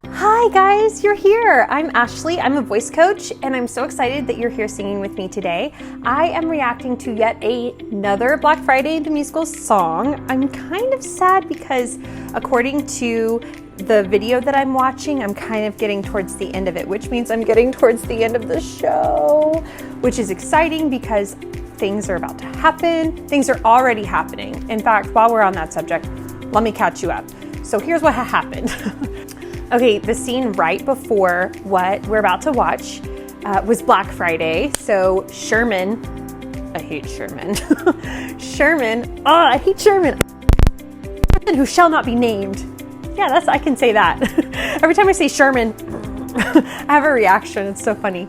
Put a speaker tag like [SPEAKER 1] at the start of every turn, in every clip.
[SPEAKER 1] Hi guys, you're here. I'm Ashley, I'm a voice coach, and I'm so excited that you're here singing with me today. I am reacting to yet another Black Friday the Musical song. I'm kind of sad because according to the video that I'm watching, I'm kind of getting towards the end of it, which means I'm getting towards the end of the show, which is exciting because things are about to happen. Things are already happening. In fact, while we're on that subject, let me catch you up. So here's what happened. Okay, the scene right before what we're about to watch was Black Friday. So Sherman, I hate Sherman. I hate Sherman. Who shall not be named. Yeah, I can say that. Every time I say Sherman, I have a reaction. It's so funny.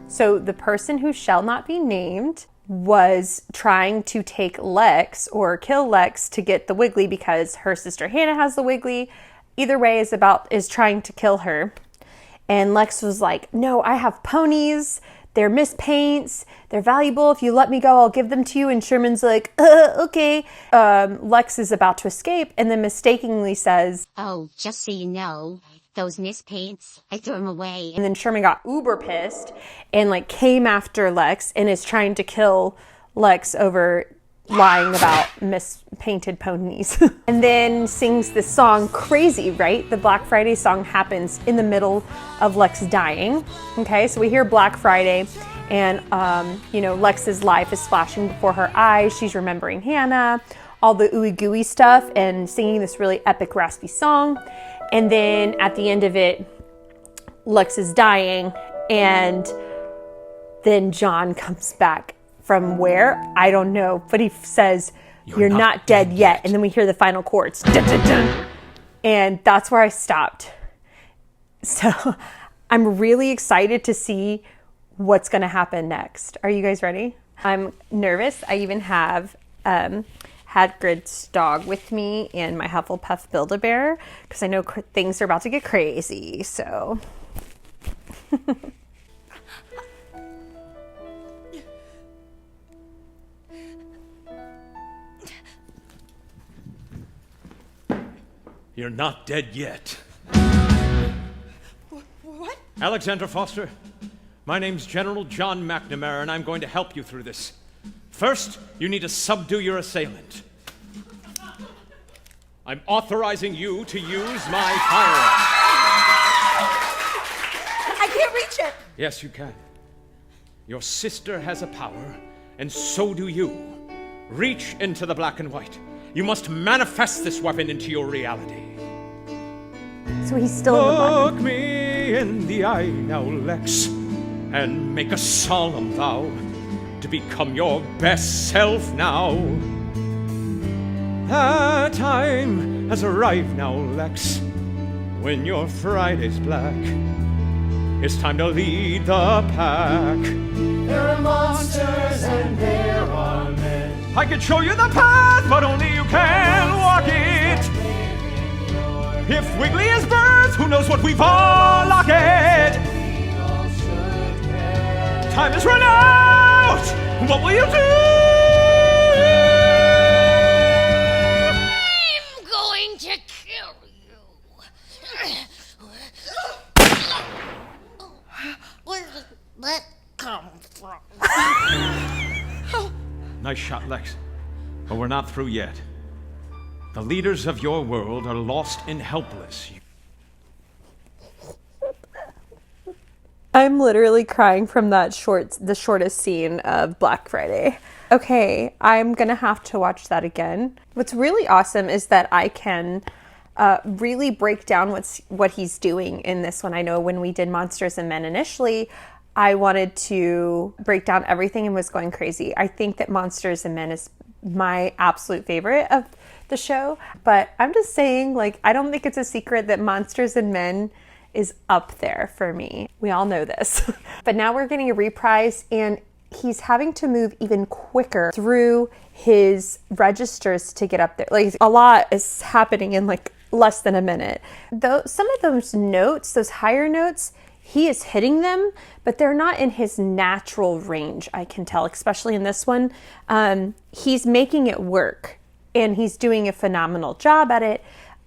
[SPEAKER 1] So the person who shall not be named was trying to take Lex or kill Lex to get the Wiggly because her sister Hannah has the Wiggly. Either way is trying to kill her. And Lex was like, no, I have ponies. They're Miss Paints. They're valuable. If you let me go, I'll give them to you. And Sherman's like, okay. Lex is about to escape and then mistakenly says,
[SPEAKER 2] oh, just so you know, those Miss Paints, I threw them away.
[SPEAKER 1] And then Sherman got uber pissed and like came after Lex and is trying to kill Lex over lying about mispainted ponies. And then sings this song, Crazy, right? The Black Friday song happens in the middle of Lex dying. Okay, so we hear Black Friday and, Lex's life is flashing before her eyes. She's remembering Hannah, all the ooey gooey stuff and singing this really epic raspy song. And then at the end of it, Lex is dying and then John comes back. From where? I don't know. But he says, you're not dead yet. And then we hear the final chords. Dun, dun, dun. And that's where I stopped. So I'm really excited to see what's going to happen next. Are you guys ready? I'm nervous. I even have Hagrid's dog with me and my Hufflepuff Build-A-Bear because I know things are about to get crazy. So...
[SPEAKER 3] You're not dead yet.
[SPEAKER 4] What?
[SPEAKER 3] Alexander Foster, my name's General John McNamara, and I'm going to help you through this. First, you need to subdue your assailant. I'm authorizing you to use my firearm.
[SPEAKER 4] I can't reach it.
[SPEAKER 3] Yes, you can. Your sister has a power, and so do you. Reach into the black and white. You must manifest this weapon into your reality.
[SPEAKER 1] So he's still in the black.
[SPEAKER 3] Look me in the eye now, Lex, and make a solemn vow to become your best self now. The time has arrived now, Lex, when your Friday's black. It's time to lead the pack.
[SPEAKER 5] There are monsters and there are men.
[SPEAKER 3] I can show you the path, but only you can walk it. If Wiggly is birth, who knows what we've all locked? Time has run out. What will you do?
[SPEAKER 2] I'm going to kill you. Where did that come from?
[SPEAKER 3] Nice shot, Lex. But we're not through yet. The leaders of your world are lost and helpless.
[SPEAKER 1] I'm literally crying from the shortest scene of Black Friday. Okay, I'm gonna have to watch that again. What's really awesome is that I can really break down what he's doing in this one. I know when we did Monsters and Men initially, I wanted to break down everything and was going crazy. I think that Monsters and Men is my absolute favorite of the show, but I'm just saying, like, I don't think it's a secret that Monsters and Men is up there for me. We all know this. But now we're getting a reprise and he's having to move even quicker through his registers to get up there. Like, a lot is happening in like less than a minute. Though some of those notes, those higher notes, he is hitting them, but they're not in his natural range, I can tell, especially in this one. He's making it work and he's doing a phenomenal job at it.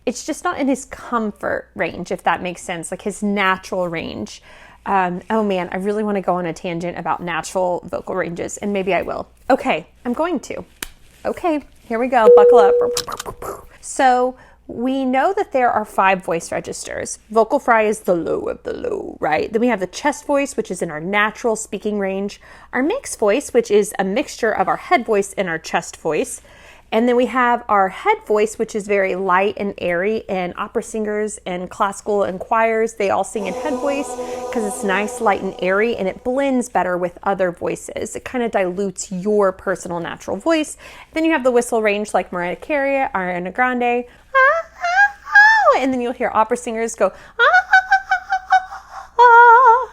[SPEAKER 1] It's just not in his comfort range, if that makes sense, like his natural range. Oh man, I really want to go on a tangent about natural vocal ranges, and maybe I will. Okay, I'm going to. Okay, here we go, buckle up. So we know that there are 5 voice registers. Vocal fry is the low of the low, right? Then we have the chest voice, which is in our natural speaking range. Our mixed voice, which is a mixture of our head voice and our chest voice. And then we have our head voice, which is very light and airy, and opera singers and classical and choirs, they all sing in head voice because it's nice, light, and airy, and it blends better with other voices. It kind of dilutes your personal natural voice. Then you have the whistle range like Mariah Carey, Ariana Grande, and then you'll hear opera singers go,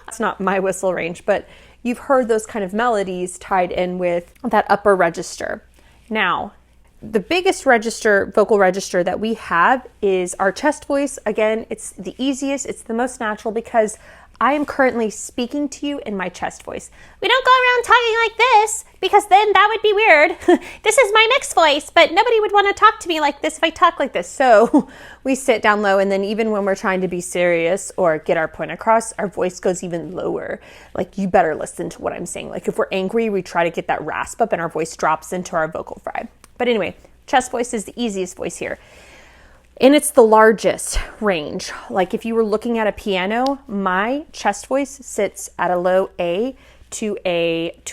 [SPEAKER 1] It's not my whistle range, but you've heard those kind of melodies tied in with that upper register. Now, the biggest vocal register that we have is our chest voice. Again, it's the easiest, it's the most natural because I am currently speaking to you in my chest voice. We don't go around talking like this because then that would be weird. This is my mixed voice, but nobody would want to talk to me like this if I talk like this. So we sit down low, and then even when we're trying to be serious or get our point across, our voice goes even lower. Like, you better listen to what I'm saying. Like, if we're angry, we try to get that rasp up and our voice drops into our vocal fry. But anyway, chest voice is the easiest voice here. And it's the largest range. Like if you were looking at a piano, my chest voice sits at a low A to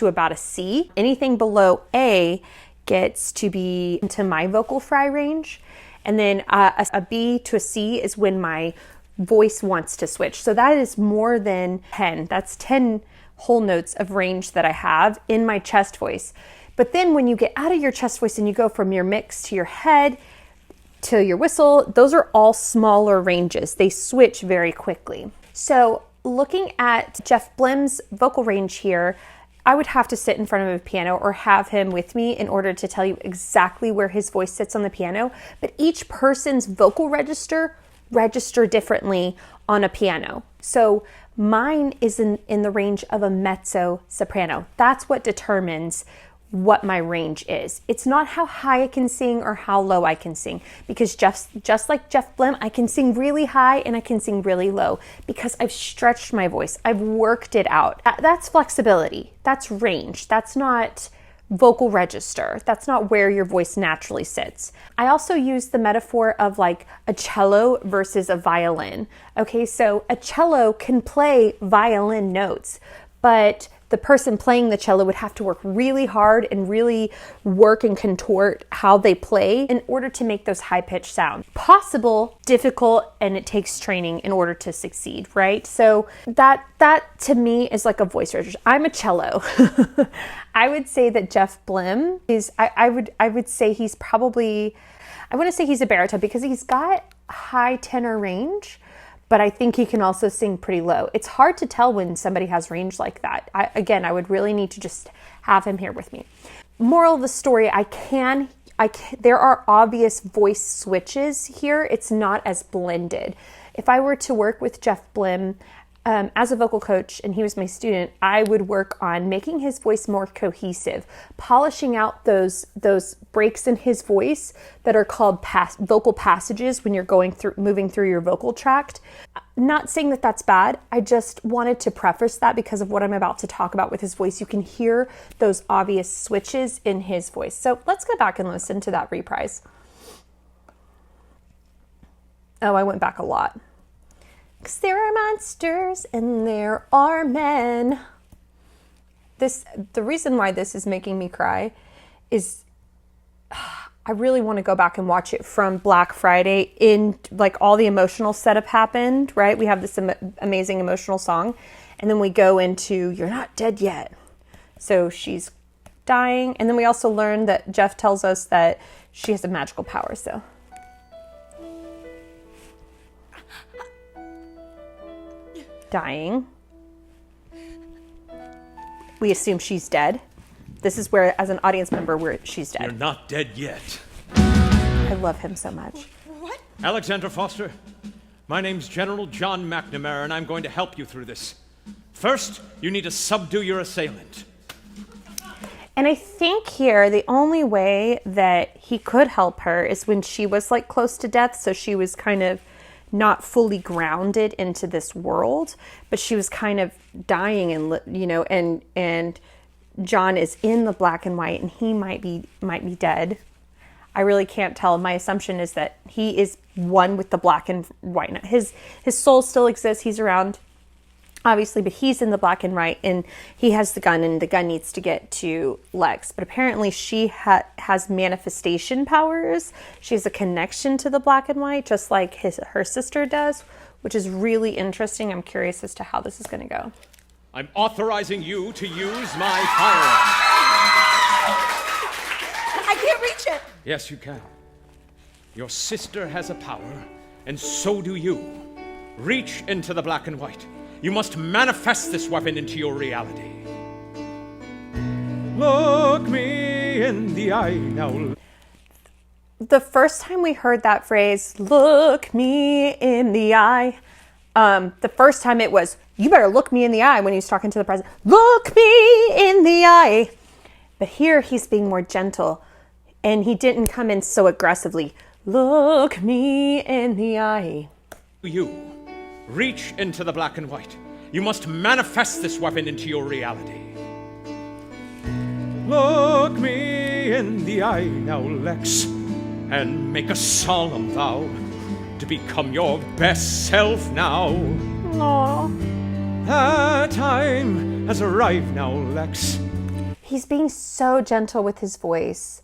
[SPEAKER 1] about a C. Anything below A gets to be into my vocal fry range. And then a B to a C is when my voice wants to switch. So that is more than 10. That's 10 whole notes of range that I have in my chest voice. But then when you get out of your chest voice and you go from your mix to your head to your whistle, those are all smaller ranges. They switch very quickly. So looking at Jeff Blim's vocal range here, I would have to sit in front of a piano or have him with me in order to tell you exactly where his voice sits on the piano. But each person's vocal register differently on a piano. So mine is in the range of a mezzo soprano. That's what determines what my range is. It's not how high I can sing or how low I can sing, because just like Jeff Blim, I can sing really high and I can sing really low because I've stretched my voice. I've worked it out. That's flexibility. That's range. That's not vocal register. That's not where your voice naturally sits. I also use the metaphor of like a cello versus a violin. Okay, so a cello can play violin notes, but the person playing the cello would have to work really hard and really work and contort how they play in order to make those high-pitched sounds. Possible, difficult, and it takes training in order to succeed, right? So that to me is like a voice register. I'm a cello. I would say that Jeff Blim is, I would say he's probably, I want to say he's a baritone because he's got high tenor range, but I think he can also sing pretty low. It's hard to tell when somebody has range like that. I would really need to just have him here with me. Moral of the story, there are obvious voice switches here. It's not as blended. If I were to work with Jeff Blim as a vocal coach and he was my student, I would work on making his voice more cohesive, polishing out those breaks in his voice that are called vocal passages when you're moving through your vocal tract. Not saying that that's bad. I just wanted to preface that because of what I'm about to talk about with his voice. You can hear those obvious switches in his voice. So let's go back and listen to that reprise. Oh, I went back a lot. 'Cause there are monsters and there are men. The reason why this is making me cry is I really want to go back and watch it from Black Friday in like all the emotional setup happened, right? We have this amazing emotional song and then we go into You're Not Dead Yet. So she's dying. And then we also learn that Jeff tells us that she has a magical power, so. Dying. We assume she's dead. This is where, as an audience member, she's dead.
[SPEAKER 3] You're not dead yet.
[SPEAKER 1] I love him so much.
[SPEAKER 3] Alexander Foster, My name's General John McNamara, and I'm going to help you through this. First, you need to subdue your assailant.
[SPEAKER 1] And I think here the only way that he could help her is when she was like close to death, so she was kind of not fully grounded into this world, but she was kind of dying, and and John is in the black and white, and he might be dead. I really can't tell. My assumption is that he is one with the black and white. His soul still exists. He's around, obviously, but he's in the black and white, and he has the gun, and the gun needs to get to Lex. But apparently she has manifestation powers. She has a connection to the black and white, just like her sister does, which is really interesting. I'm curious as to how this is going to go.
[SPEAKER 3] I'm authorizing you to use my firearm.
[SPEAKER 1] I can't reach it.
[SPEAKER 3] Yes, you can. Your sister has a power, and so do you. Reach into the black and white. You must manifest this weapon into your reality. Look me in the eye now.
[SPEAKER 1] The first time we heard that phrase, look me in the eye, the first time it was, you better look me in the eye when he's talking to the president. Look me in the eye. But here he's being more gentle, and he didn't come in so aggressively. Look me in the eye.
[SPEAKER 3] You reach into the black and white. You must manifest this weapon into your reality. Look me in the eye now, Lex, and make a solemn vow to become your best self now.
[SPEAKER 1] Aww.
[SPEAKER 3] The time has arrived now, Lex.
[SPEAKER 1] He's being so gentle with his voice.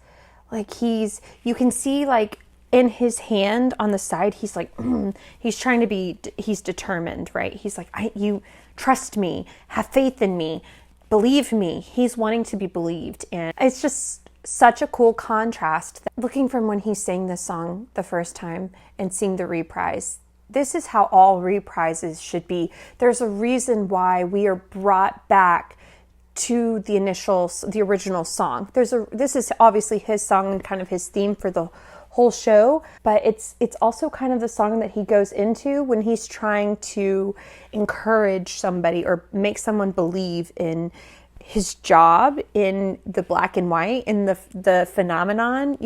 [SPEAKER 1] Like you can see like in his hand on the side, he's like, he's trying to be, he's determined, right? He's like, you trust me, have faith in me, believe me. He's wanting to be believed. And it's just such a cool contrast. Looking from when he sang this song the first time and seeing the reprise, this is how all reprises should be. There's a reason why we are brought back to the original song. This is obviously his song and kind of his theme for the whole show, but it's also kind of the song that he goes into when he's trying to encourage somebody or make someone believe in his job in the black and white, in the phenomenon,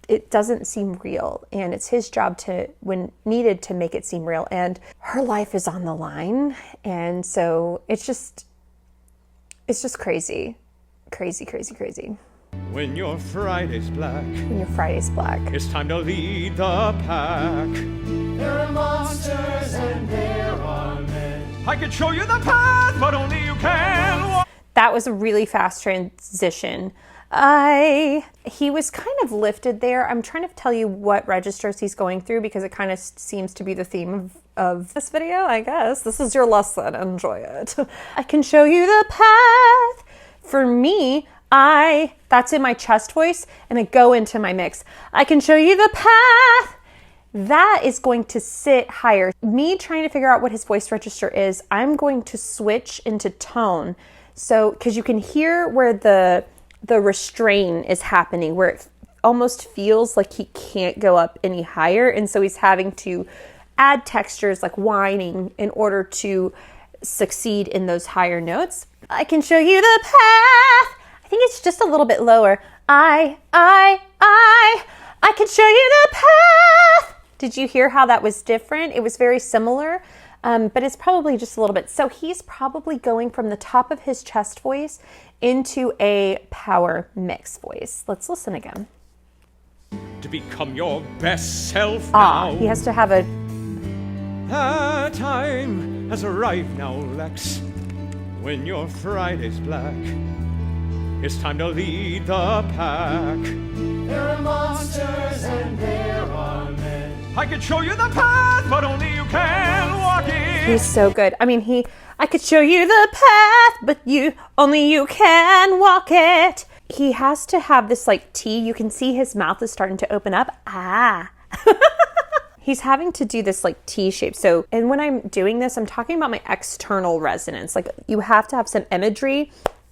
[SPEAKER 1] it doesn't seem real, and it's his job to, when needed, to make it seem real. And her life is on the line, and so it's just crazy.
[SPEAKER 3] When your Friday's black,
[SPEAKER 1] it's
[SPEAKER 3] time to lead the pack.
[SPEAKER 5] There are monsters and there are men.
[SPEAKER 3] I can show you the path, but only you can walk.
[SPEAKER 1] That was a really fast transition. He was kind of lifted there. I'm trying to tell you what registers he's going through because it kind of seems to be the theme of this video, I guess. This is your lesson. Enjoy it. I can show you the path. For me, that's in my chest voice, and I go into my mix. I can show you the path. That is going to sit higher. Me trying to figure out what his voice register is, I'm going to switch into tone. So, because you can hear where the restrain is happening, where it almost feels like he can't go up any higher. And so he's having to add textures like whining in order to succeed in those higher notes. I can show you the path. I think it's just a little bit lower. I can show you the path. Did you hear how that was different? It was very similar, but it's probably just a little bit. So he's probably going from the top of his chest voice into a power mix voice. Let's listen again.
[SPEAKER 3] To become your best self now.
[SPEAKER 1] He has to have a...
[SPEAKER 3] The time has arrived now, Lex. When your Friday's black, it's time to lead the pack.
[SPEAKER 5] There are monsters and there are men.
[SPEAKER 3] I can show you the path, but only you can walk it.
[SPEAKER 1] He's so good. I mean, I could show you the path, but only you can walk it. He has to have this like T. You can see his mouth is starting to open up. He's having to do this like T shape. So, and when I'm doing this, I'm talking about my external resonance. Like you have to have some imagery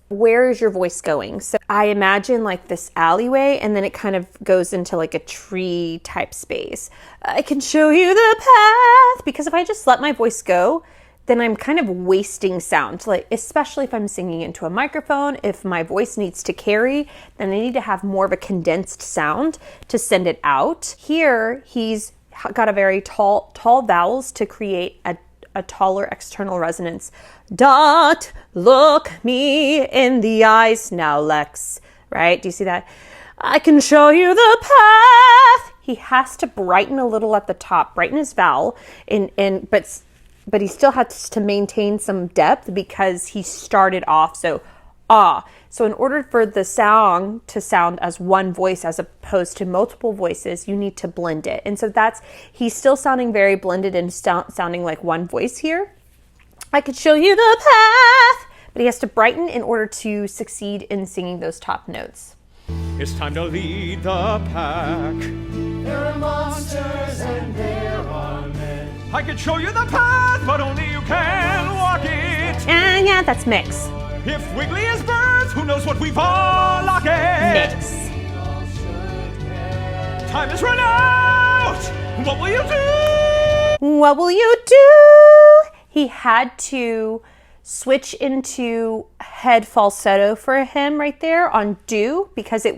[SPEAKER 1] where is your voice going? So I imagine like this alleyway, and then it kind of goes into like a tree type space. I can show you the path, because if I just let my voice go, then I'm kind of wasting sound, like especially if I'm singing into a microphone. If my voice needs to carry, then I need to have more of a condensed sound to send it out. Here, he's got a very tall vowels to create a taller external resonance. Dot, look me in the eyes now, Lex, right? Do you see that? I can show you the path. He has to brighten a little at the top, brighten his vowel, but he still has to maintain some depth because he started off so So in order for the song to sound as one voice as opposed to multiple voices, you need to blend it. And so he's still sounding very blended and sounding like one voice here. I could show you the path, but he has to brighten in order to succeed in singing those top notes.
[SPEAKER 3] It's time to lead the pack.
[SPEAKER 5] There are monsters and there are men.
[SPEAKER 3] I could show you the path, but only you can walk it.
[SPEAKER 1] And yeah, that's mix.
[SPEAKER 3] If Wiggly is birds, who knows what we've all locked it.
[SPEAKER 1] Mix.
[SPEAKER 3] Time is run out. What will you do?
[SPEAKER 1] What will you do? He had to switch into head falsetto for him right there on do, because he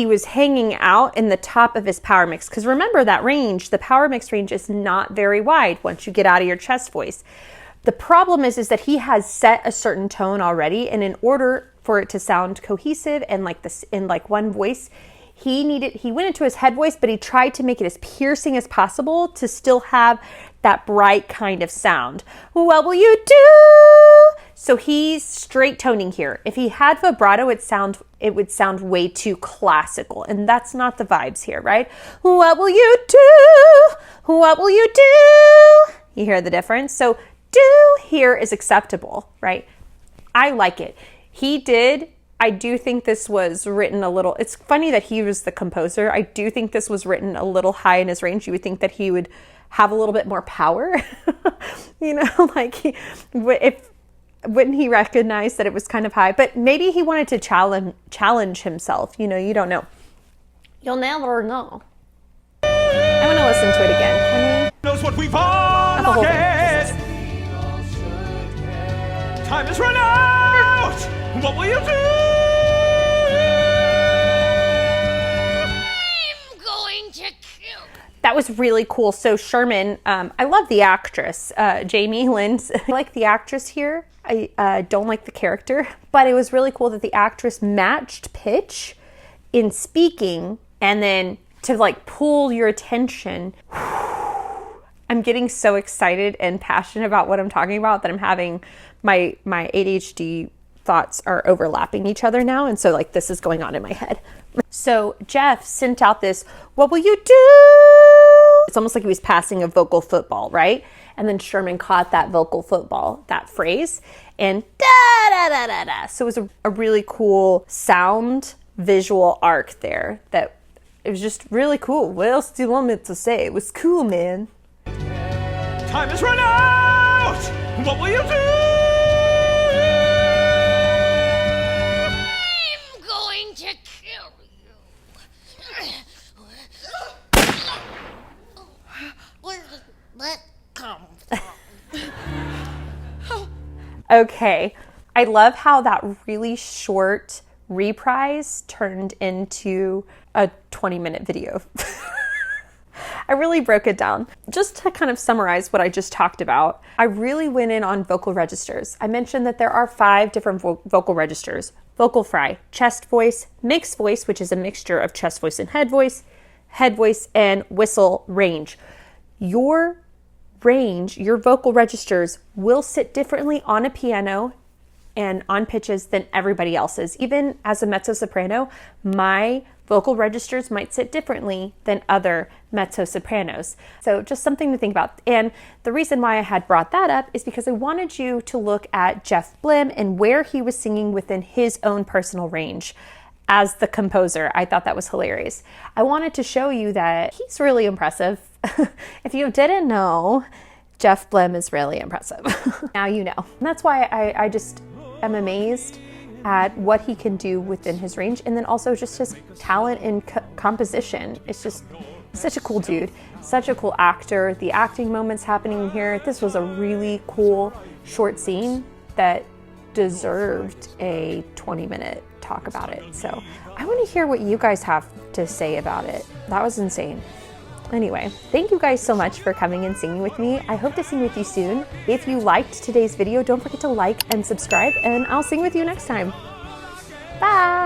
[SPEAKER 1] was hanging out in the top of his power mix. Because remember that range, the power mix range is not very wide once you get out of your chest voice. The problem is that he has set a certain tone already, and in order for it to sound cohesive and like this in like one voice, he went into his head voice, but he tried to make it as piercing as possible to still have that bright kind of sound. What will you do? So he's straight toning here. If he had vibrato, it would sound way too classical, and that's not the vibes here, right? What will you do? What will you do? You hear the difference? So do here is acceptable, right? I like it. I do think this was written a little, it's funny that he was the composer. I do think this was written a little high in his range. You would think that he would have a little bit more power, like wouldn't he recognize that it was kind of high? But maybe he wanted to challenge himself. You don't know. You'll never know. I want to listen to it again. Can we?
[SPEAKER 3] Knows what we've all
[SPEAKER 1] The whole
[SPEAKER 3] locked.
[SPEAKER 1] thing.
[SPEAKER 3] Time is run out. What will you do?
[SPEAKER 2] I'm going to kill.
[SPEAKER 1] That was really cool. So Sherman, I love the actress, Jamie Lynn. I like the actress here. I don't like the character, but it was really cool that the actress matched pitch in speaking, and then to like pull your attention. I'm getting so excited and passionate about what I'm talking about that I'm having my ADHD thoughts are overlapping each other now. And so like this is going on in my head. So Jeff sent out this, what will you do? It's almost like he was passing a vocal football, right? And then Sherman caught that vocal football, that phrase, and da da da da da. So it was a really cool sound visual arc there that it was just really cool. What else do you want me to say? It was cool, man.
[SPEAKER 3] Time is run out. What will you do?
[SPEAKER 2] I'm going to kill you. Where did that come from?
[SPEAKER 1] Okay. I love how that really short reprise turned into a 20-minute video. I really broke it down. Just to kind of summarize what I just talked about, I really went in on vocal registers. I mentioned that there are 5 different vocal registers: vocal fry, chest voice, mixed voice, which is a mixture of chest voice and head voice, and whistle range. Your range, your vocal registers will sit differently on a piano and on pitches than everybody else's. Even as a mezzo-soprano, my vocal registers might sit differently than other mezzo-sopranos. So just something to think about. And the reason why I had brought that up is because I wanted you to look at Jeff Blim and where he was singing within his own personal range. As the composer, I thought that was hilarious. I wanted to show you that he's really impressive. If you didn't know, Jeff Blim is really impressive. Now you know. And that's why I just am amazed at what he can do within his range, and then also just his talent in composition. It's just such a cool dude, such a cool actor. The acting moments happening here, this was a really cool short scene that deserved a 20-minute talk about it. So I want to hear what you guys have to say about it. That was insane. Anyway, thank you guys so much for coming and singing with me. I hope to sing with you soon. If you liked today's video, don't forget to like and subscribe, and I'll sing with you next time. Bye!